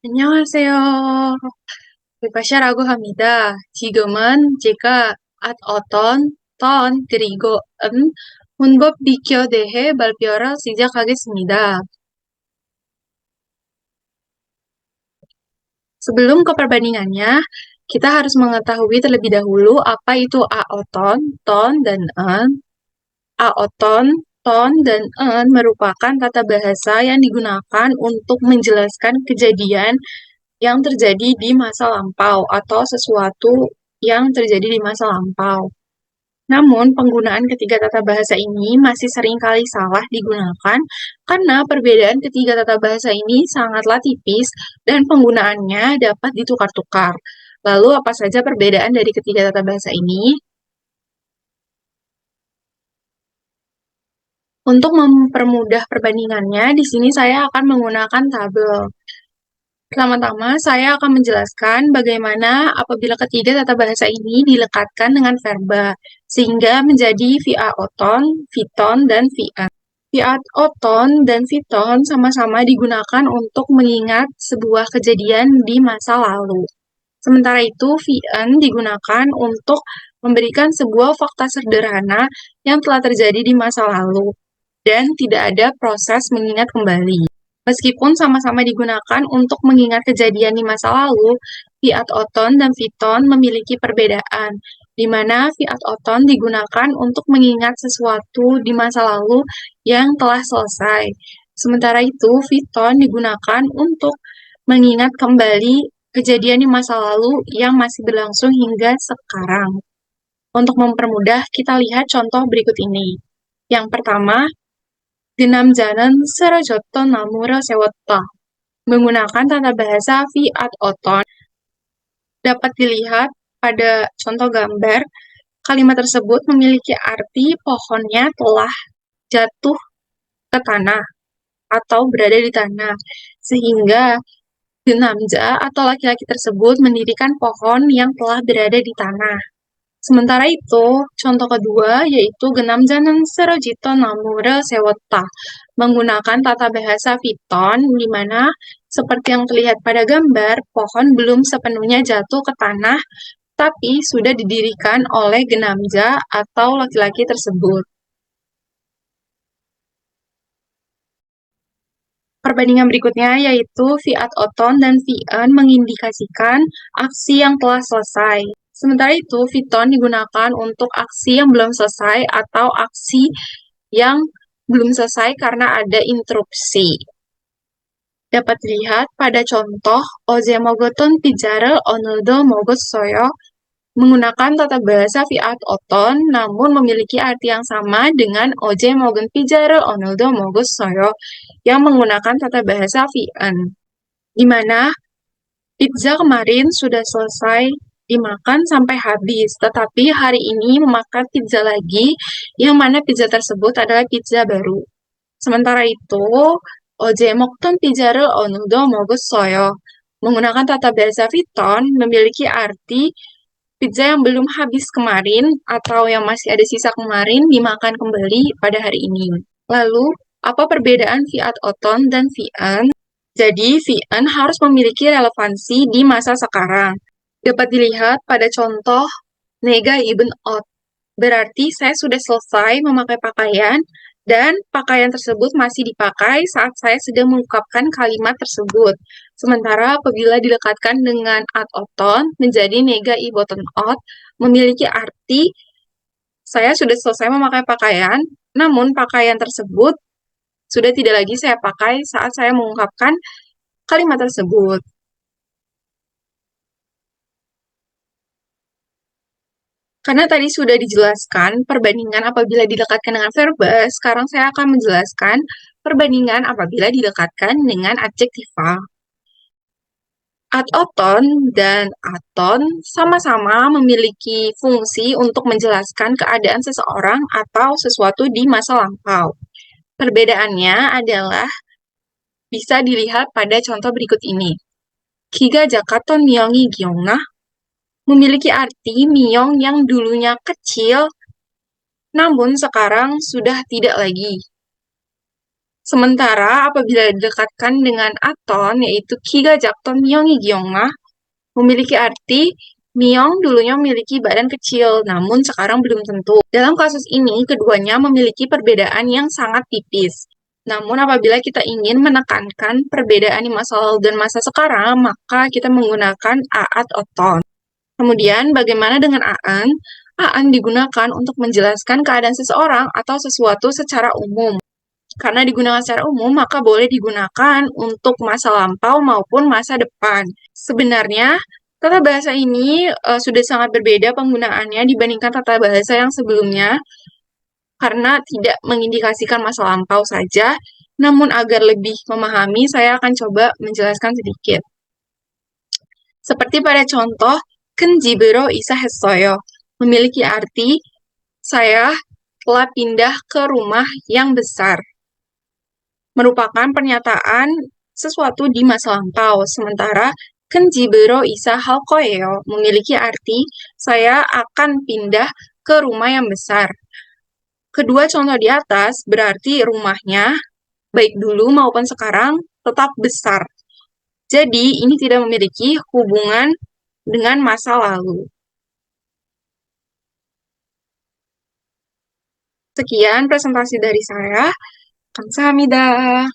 안녕하세요. 발빠샤라고 합니다. 지금은 제가 어떤 그리고 문법 비교에 대해 발표를 시작하겠습니다. Sebelum ke perbandingannya, kita harus mengetahui terlebih dahulu apa itu aoton, ton, dan en. Aoton, ton, dan en merupakan tata bahasa yang digunakan untuk menjelaskan kejadian yang terjadi di masa lampau atau sesuatu yang terjadi di masa lampau. Namun, penggunaan ketiga tata bahasa ini masih seringkali salah digunakan karena perbedaan ketiga tata bahasa ini sangatlah tipis dan penggunaannya dapat ditukar-tukar. Lalu, apa saja perbedaan dari ketiga tata bahasa ini? Untuk mempermudah perbandingannya, di sini saya akan menggunakan tabel. Pertama-tama, saya akan menjelaskan bagaimana apabila ketiga tata bahasa ini dilekatkan dengan verba, sehingga menjadi viaoton, viton, dan vian. Viaoton dan viton sama-sama digunakan untuk mengingat sebuah kejadian di masa lalu. Sementara itu, vian digunakan untuk memberikan sebuah fakta sederhana yang telah terjadi di masa lalu, dan tidak ada proses mengingat kembali. Meskipun sama-sama digunakan untuk mengingat kejadian di masa lalu, fiat oton dan fiton memiliki perbedaan, di mana fiat oton digunakan untuk mengingat sesuatu di masa lalu yang telah selesai. Sementara itu, fiton digunakan untuk mengingat kembali kejadian di masa lalu yang masih berlangsung hingga sekarang. Untuk mempermudah, kita lihat contoh berikut ini. Yang pertama, 그 남자는 쓰러졌던 나무를 세웠다. Menggunakan tata bahasa fiat oton dapat dilihat pada contoh gambar. Kalimat tersebut memiliki arti pohonnya telah jatuh ke tanah atau berada di tanah, sehingga namja atau laki-laki tersebut mendirikan pohon yang telah berada di tanah. Sementara itu, contoh kedua yaitu genamja는 쓰러지던 나무를 세웠다, menggunakan tata bahasa Viton, di mana seperti yang terlihat pada gambar, pohon belum sepenuhnya jatuh ke tanah, tapi sudah didirikan oleh genamja atau laki-laki tersebut. Perbandingan berikutnya yaitu fiat oton dan vian mengindikasikan aksi yang telah selesai. Sementara itu, fiton digunakan untuk aksi yang belum selesai atau aksi yang belum selesai karena ada interupsi. Dapat dilihat pada contoh 어제 먹었던 피자를 오늘도 먹었어요. Menggunakan tata bahasa fiat oton, namun memiliki arti yang sama dengan 어제 먹은 피자를 오늘도 먹었어요, yang menggunakan tata bahasa vian, di mana pizza kemarin sudah selesai dimakan sampai habis, tetapi hari ini memakan pizza lagi, yang mana pizza tersebut adalah pizza baru. Sementara itu, 어제 먹던 피자를 오늘도 먹었어요. Menggunakan tata bahasa Viton memiliki arti pizza yang belum habis kemarin atau yang masih ada sisa kemarin dimakan kembali pada hari ini. Lalu, apa perbedaan fiat oton dan vian? Jadi, vian harus memiliki relevansi di masa sekarang. Dapat dilihat pada contoh nega ibn ot. Berarti saya sudah selesai memakai pakaian dan pakaian tersebut masih dipakai saat saya sedang mengungkapkan kalimat tersebut. Sementara apabila dilekatkan dengan oton menjadi nega iboton ot, memiliki arti saya sudah selesai memakai pakaian, namun pakaian tersebut sudah tidak lagi saya pakai saat saya mengungkapkan kalimat tersebut. Karena tadi sudah dijelaskan perbandingan apabila dilekatkan dengan verba, sekarang saya akan menjelaskan perbandingan apabila dilekatkan dengan adjektiva. Ad-oton dan aton sama-sama memiliki fungsi untuk menjelaskan keadaan seseorang atau sesuatu di masa lampau. Perbedaannya adalah bisa dilihat pada contoh berikut ini. Kiga jakaton miongi giongna memiliki arti Miyong yang dulunya kecil, namun sekarang sudah tidak lagi. Sementara apabila didekatkan dengan aton, yaitu kiga jakton myongi gyongma, memiliki arti Myong dulunya memiliki badan kecil, namun sekarang belum tentu. Dalam kasus ini, keduanya memiliki perbedaan yang sangat tipis. Namun apabila kita ingin menekankan perbedaan di masa lalu dan masa sekarang, maka kita menggunakan aat oton. Kemudian, bagaimana dengan aan? Aan digunakan untuk menjelaskan keadaan seseorang atau sesuatu secara umum. Karena digunakan secara umum, maka boleh digunakan untuk masa lampau maupun masa depan. Sebenarnya, tata bahasa ini sudah sangat berbeda penggunaannya dibandingkan tata bahasa yang sebelumnya, karena tidak mengindikasikan masa lampau saja, namun agar lebih memahami, saya akan coba menjelaskan sedikit. Seperti pada contoh, 큰집으로 이사했어요, memiliki arti, saya telah pindah ke rumah yang besar. Merupakan pernyataan sesuatu di masa lampau, sementara 큰집으로 이사할 거예요 memiliki arti saya akan pindah ke rumah yang besar. Kedua contoh di atas berarti rumahnya, baik dulu maupun sekarang, tetap besar. Jadi, ini tidak memiliki hubungan dengan masa lalu. Sekian presentasi dari saya. Kamsahamnida.